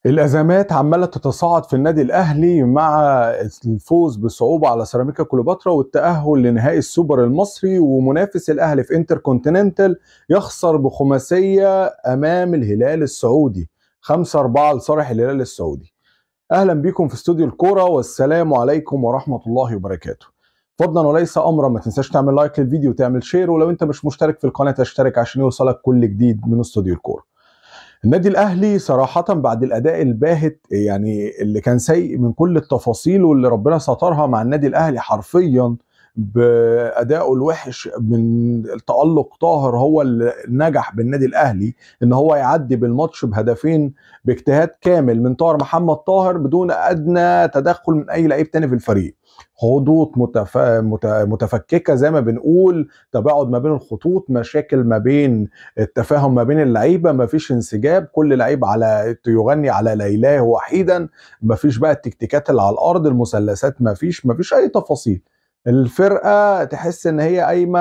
الأزمات عمالة تتصاعد في النادي الأهلي مع الفوز بصعوبة على سيراميكا كليوباترا والتأهل لنهائي السوبر المصري، ومنافس الأهلي في انتر كونتيننتال يخسر بخماسية أمام الهلال السعودي 5-4 لصالح الهلال السعودي. أهلا بكم في استوديو الكورة، والسلام عليكم ورحمة الله وبركاته. فضلا وليس أمرا، ما تنساش تعمل لايك للفيديو وتعمل شير، ولو أنت مش مشترك في القناة تشترك عشان يوصلك كل جديد من استوديو الكورة. النادي الاهلي صراحه بعد الاداء الباهت يعني اللي كان سيء من كل التفاصيل، واللي ربنا سترها مع النادي الاهلي حرفيا بادائه الوحش من التالق طاهر، هو اللي نجح بالنادي الاهلي ان هو يعدي بالماتش بهدفين باجتهاد كامل من طاهر محمد طاهر بدون ادنى تدخل من اي لعيب تاني في الفريق. خطوط متفككه زي ما بنقول، تباعد ما بين الخطوط، مشاكل ما بين التفاهم ما بين اللعيبه، مفيش انسجاب، كل لعيب على يغني على ليلاه وحيدا، مفيش بقى التكتيكات اللي على الارض، المثلثات مفيش اي تفاصيل. الفرقه تحس ان هي قايمه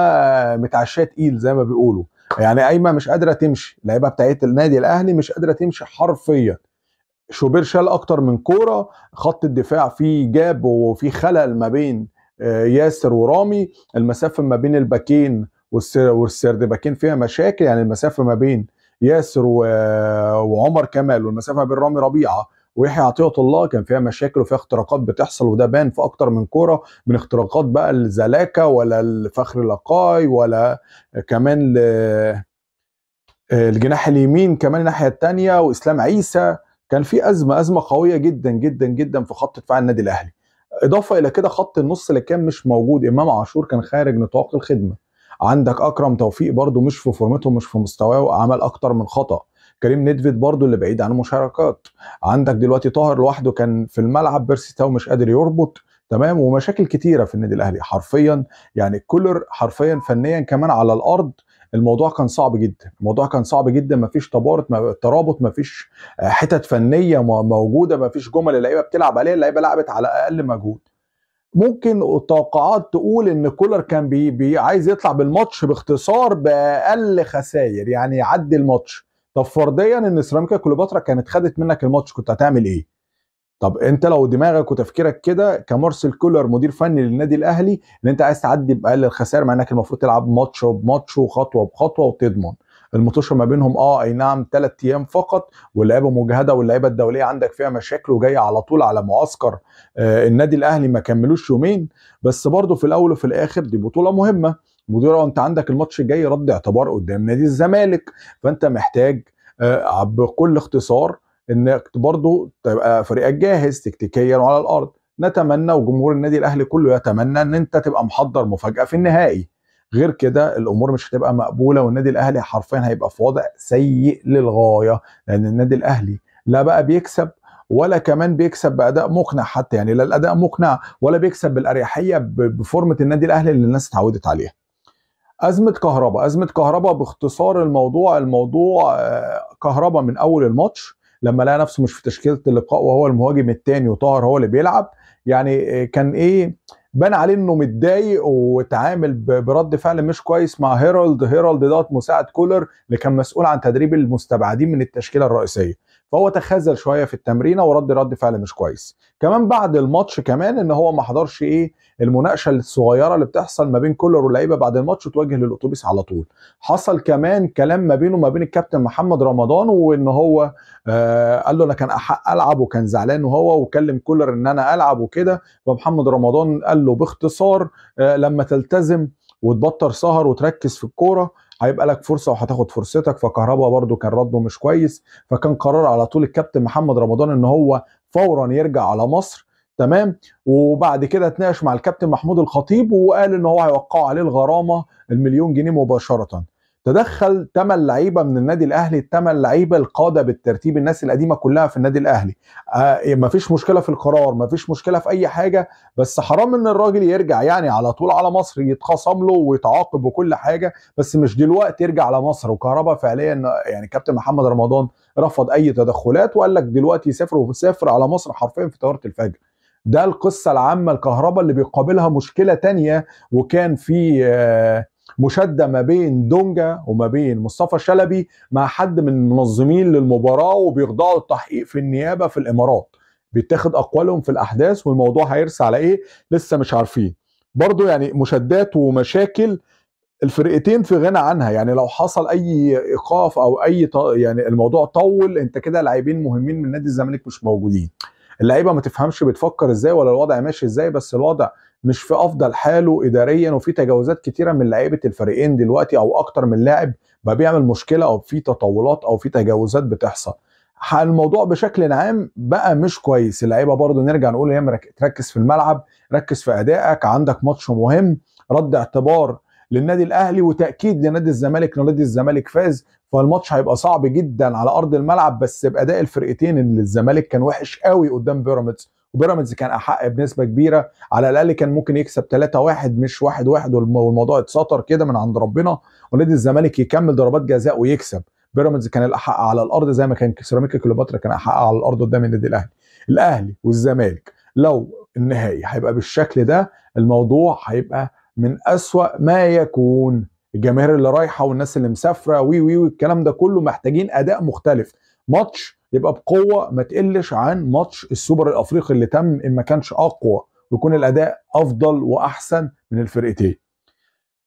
متعشيه تقيل زي ما بيقولوا، يعني قايمه مش قادره تمشي. اللعيبه بتاعت النادي الاهلي مش قادره تمشي حرفيا. شوبير شال اكتر من كوره، خط الدفاع فيه جاب وفي خلل ما بين ياسر ورامي، المسافه ما بين الباكين والسرد باكين فيها مشاكل، يعني المسافه ما بين ياسر وعمر كمال، والمسافه ما بين رامي ربيعه ويحيى عطيه الله كان فيها مشاكل وفيها اختراقات بتحصل، وده بان في اكتر من كوره، من اختراقات بقى الزلاكه ولا الفخر لقاي ولا كمان الجناح اليمين كمان الناحيه الثانيه واسلام عيسى. كان في ازمه قويه جدا جدا جدا في خط دفاع النادي الاهلي. اضافه الى كده خط النص اللي كان مش موجود، امام عاشور كان خارج نطاق الخدمه، عندك اكرم توفيق برضو مش في فورمته مش في مستواه وعمل اكتر من خطا، كريم ندفيد برضو اللي بعيد عن المشاركات، عندك دلوقتي طاهر لوحده كان في الملعب، بيرسي تاو مش قادر يربط، تمام، ومشاكل كتيره في النادي الاهلي حرفيا. يعني كولر حرفيا فنيا كمان على الارض الموضوع كان صعب جدا، الموضوع كان صعب جدا، مفيش ترابط، مفيش حتت فنيه موجوده، مفيش جمل اللعيبه بتلعب عليها، اللعيبه لعبت على اقل مجهود. ممكن التوقعات تقول ان كولر كان بي عايز يطلع بالماتش باختصار باقل خسائر، يعني يعدي الماتش. طب فرديا ان سيراميكا كليوباترا كانت خدت منك الماتش كنت هتعمل ايه؟ طب انت لو دماغك وتفكيرك كده كمارسيل كولر مدير فني للنادي الاهلي، ان انت عايز تعدي باقل الخسائر، مع انك المفروض تلعب ماتش بماتش وخطوه بخطوه وتضمن المطوشه ما بينهم، اي نعم 3 ايام فقط، واللعيبه مجهده واللعيبه الدوليه عندك فيها مشاكل وجايه على طول على معسكر النادي الاهلي ما كملوش يومين، بس برضه في الاول وفي الاخر دي بطوله مهمه. مدير انت عندك الماتش الجاي رد اعتبار قدام نادي الزمالك، فانت محتاج بكل اختصار انك برضه تبقى فريقك جاهز تكتيكيا وعلى الارض. نتمنى وجمهور النادي الاهلي كله يتمنى ان انت تبقى محضر مفاجاه في النهائي، غير كده الامور مش هتبقى مقبوله، والنادي الاهلي حرفيا هيبقى في وضع سيء للغايه، لان النادي الاهلي لا بقى بيكسب ولا كمان بيكسب باداء مقنع حتى، يعني لا الاداء مقنع ولا بيكسب بالاريحيه بفورمه النادي الاهلي اللي الناس اتعودت عليها. أزمة كهربا باختصار الموضوع كهربا من أول الماتش لما لقى نفسه مش في تشكيلة اللقاء وهو المهاجم الثاني وطاهر هو اللي بيلعب، يعني كان إيه، بان عليه انه متضايق وتعامل برد فعل مش كويس مع هيرالد دوت مساعد كولر اللي كان مسؤول عن تدريب المستبعدين من التشكيله الرئيسيه، فهو تخاذل شويه في التمرينه ورد فعل مش كويس. كمان بعد الماتش كمان ان هو ما حضرش المناقشه الصغيره اللي بتحصل ما بين كولر واللعيبه بعد الماتش وتوجه للاتوبيس على طول. حصل كمان كلام ما بينه وما بين الكابتن محمد رمضان، وان هو قال له انا كان احق العب، وكان زعلان وهو وكلم كولر ان انا العب وكده، فمحمد رمضان قال له باختصار لما تلتزم وتبطل سهر وتركز في الكوره هيبقى لك فرصه وهتاخد فرصتك. فكهربا برده كان رده مش كويس، فكان قرار على طول الكابتن محمد رمضان ان هو فورا يرجع على مصر، تمام. وبعد كده اتناقش مع الكابتن محمود الخطيب وقال ان هو هيوقعوا عليه الغرامه المليون جنيه مباشره. تدخل 8 لعيبه من النادي الاهلي، ال8 لعيبه القاده بالترتيب، الناس القديمه كلها في النادي الاهلي. مفيش مشكله في القرار، مفيش مشكله في اي حاجه، بس حرام ان الراجل يرجع يعني على طول على مصر، يتخصم له ويتعاقب وكل حاجه، بس مش دلوقتي يرجع على مصر. وكهربا فعليا يعني كابتن محمد رمضان رفض اي تدخلات وقال لك دلوقتي يسافر، وسافر على مصر حرفيا في طياره الفجر. ده القصه العامه الكهرباء اللي بيقابلها مشكله تانية، وكان في مشاده ما بين دونجا وما بين مصطفى شلبي مع حد من المنظمين للمباراه، وبيخضعوا للتحقيق في النيابه في الامارات. بيتاخد اقوالهم في الاحداث، والموضوع هيرسى على ايه لسه مش عارفين. برضو يعني مشادات ومشاكل الفرقتين في غنى عنها. يعني لو حصل اي ايقاف او يعني الموضوع طول، انت كده لاعبين مهمين من نادي الزمالك مش موجودين. اللعيبه ما تفهمش بتفكر ازاي ولا الوضع ماشي ازاي، بس الوضع مش في افضل حاله اداريا، وفي تجاوزات كتيره من لعيبه الفريقين دلوقتي، او اكتر من لاعب بقى بيعمل مشكله، او في تطاولات او في تجاوزات بتحصل. الموضوع بشكل عام بقى مش كويس. اللعيبه برضو نرجع نقول هي تركز في الملعب، ركز في ادائك، عندك ماتش مهم، رد اعتبار للنادي الاهلي وتاكيد لنادي الزمالك ان نادي الزمالك فاز. فالماتش هيبقى صعب جدا على ارض الملعب، بس باداء الفرقتين اللي الزمالك كان وحش قوي قدام بيراميدز، وبيراميدز كان احق بنسبه كبيره. على الاقل كان ممكن يكسب 3-1 مش 1-1، والموضوع اتسطر كده من عند ربنا، ونادي الزمالك يكمل ضربات جزاء ويكسب. بيراميدز كان الاحق على الارض زي ما كان سيراميكا كليوباترا كان احق على الارض قدام النادي الاهلي. الاهلي والزمالك لو النهائي هيبقى بالشكل ده، الموضوع هيبقى من أسوأ ما يكون. الجماهير اللي رايحه والناس اللي مسافره والكلام ده كله محتاجين اداء مختلف. ماتش يبقى بقوه ما تقلش عن ماتش السوبر الافريقي اللي تم، ان ما كانش اقوى، ويكون الاداء افضل واحسن من الفرقتين.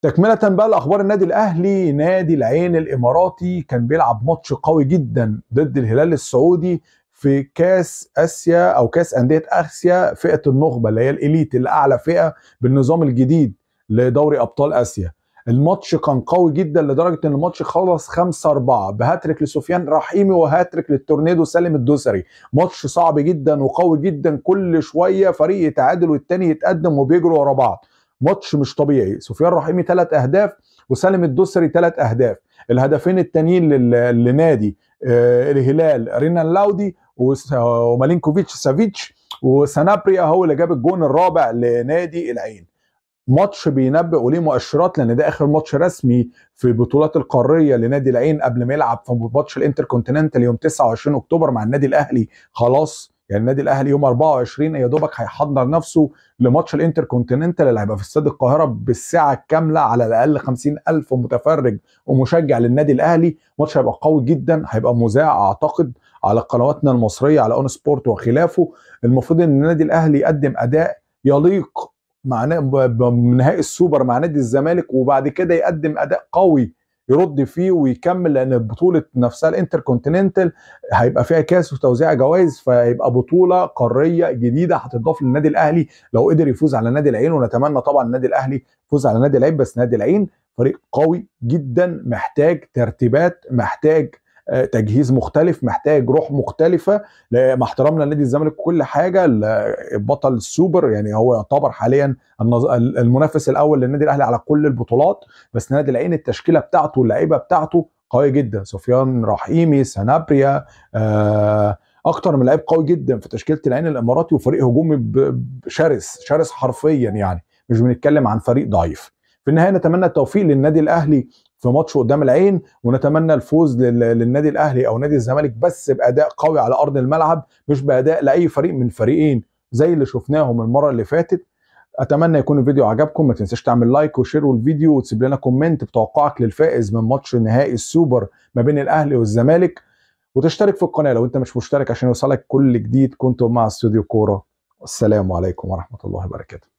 تكمله بقى لاخبار النادي الاهلي، نادي العين الاماراتي كان بيلعب ماتش قوي جدا ضد الهلال السعودي في كاس اسيا او كاس انديه اسيا فئه النخبه اللي هي الاليت، اللي اعلى فئه بالنظام الجديد لدوري ابطال اسيا. الماتش كان قوي جدا لدرجه ان الماتش خلص 5-4 بهاتريك لسفيان رحيمي وهاتريك للتورنيدو سالم الدوسري. ماتش صعب جدا وقوي جدا، كل شويه فريق يتعادل والتاني يتقدم وبيجروا ورا بعض. ماتش مش طبيعي. سفيان رحيمي 3 اهداف وسالم الدوسري 3 اهداف. الهدفين التانيين لنادي الهلال رينان لاودي ومالينكوفيتش سافيتش، وسانابريا هو اللي جاب الجون الرابع لنادي العين. ماتش بينبئ وليه مؤشرات، لان ده اخر ماتش رسمي في البطولات القاريه لنادي العين قبل ما يلعب في ماتش الانتركونتيننتال يوم 29 اكتوبر مع النادي الاهلي. خلاص يعني النادي الاهلي يوم 24 يا دوبك هيحضر نفسه لماتش الانتركونتيننتال اللي هيبقى في استاد القاهره بالساعه الكامله، على الاقل 50,000 متفرج ومشجع للنادي الاهلي. ماتش هيبقى قوي جدا، هيبقى مذاع اعتقد على قنواتنا المصريه على اون سبورت وخلافه. المفروض ان النادي الاهلي يقدم اداء يليق مع نهائي السوبر مع نادي الزمالك، وبعد كده يقدم اداء قوي يرد فيه ويكمل، لان البطوله نفسها الانتركونتيننتال هيبقى فيها كاس وتوزيع جوائز، فهيبقى بطوله قاريه جديده هتضاف للنادي الاهلي لو قدر يفوز على نادي العين. ونتمنى طبعا النادي الاهلي يفوز على نادي العين، بس نادي العين فريق قوي جدا، محتاج ترتيبات، محتاج تجهيز مختلف، محتاج روح مختلفه. مع احترامنا لنادي الزمالك كل حاجه، بطل السوبر يعني هو يعتبر حاليا المنافس الاول للنادي الاهلي على كل البطولات، بس نادي العين التشكيله بتاعته واللعيبه بتاعته قويه جدا. سفيان رحيمي، سانابريا، اكتر من لعيب قوي جدا في تشكيله العين الاماراتي، وفريق هجومي شرس حرفيا، يعني مش بنتكلم عن فريق ضعيف. في النهايه نتمنى التوفيق للنادي الاهلي في ماتش قدام العين، ونتمنى الفوز للنادي الاهلي او نادي الزمالك بس باداء قوي على ارض الملعب، مش باداء لاي فريق من الفريقين زي اللي شفناهم المره اللي فاتت. اتمنى يكون الفيديو عجبكم، ما تنساش تعمل لايك وشير الفيديو وتسيب لنا كومنت بتوقعك للفائز من ماتش نهائي السوبر ما بين الاهلي والزمالك، وتشترك في القناه لو انت مش مشترك عشان يوصلك كل جديد. كنتم مع استوديو كوره، والسلام عليكم ورحمه الله وبركاته.